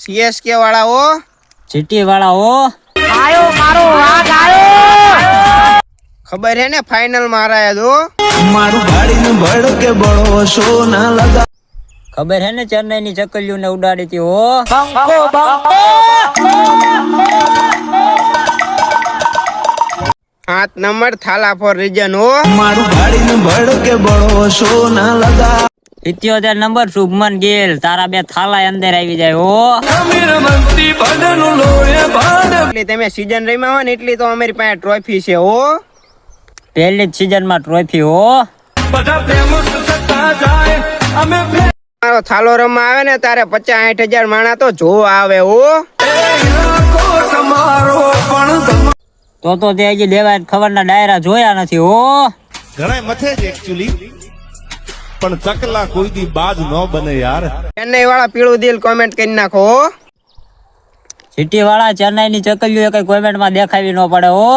CSK વાળા હો, city વાળા હો, આયો મારો વાઘ આયો। ખબર હે ને ફાઇનલ માં હરાયા દો। મારું ગાડીને ભડકે બળો શો ના લગા। ખબર હે ને ચેન્નઈ ની ચકલીઓ ને ઉડાડી હતી હો। બંકો બંકો 8 નંબર થાલા ફોર રીજન હો। મારું ગાડીને ભડકે બળો શો ના લગા। 77 નંબર શુભમન ગિલ, તારા બે થાલા અંદર આવી જાય હો। એટલે તમે સીઝન રમ્યા હોય ને એટલી તો અમારી પાસે ટ્રોફી છે હો। પહેલી જ સીઝન માં ટ્રોફી હો। મારો થાલો રમવા આવે ને તારે 50-60 હજાર માણા તો જોવા આવે હો। તો તે હજી દેવાય ખબર ના ડાયરા જોયા નથી હો। ઘણા મથે છે એકચ્યુઅલી પણ ચકલા કોઈ દી બાજ ન બને યાર। ચેન્નઈ વાળા પીળું દિલ કોમેન્ટ કરી નાખો હો। સિટી વાળા ચેન્નઈ ની ચકલીઓ કઈ કોમેન્ટ માં દેખાવી ન પડે હો।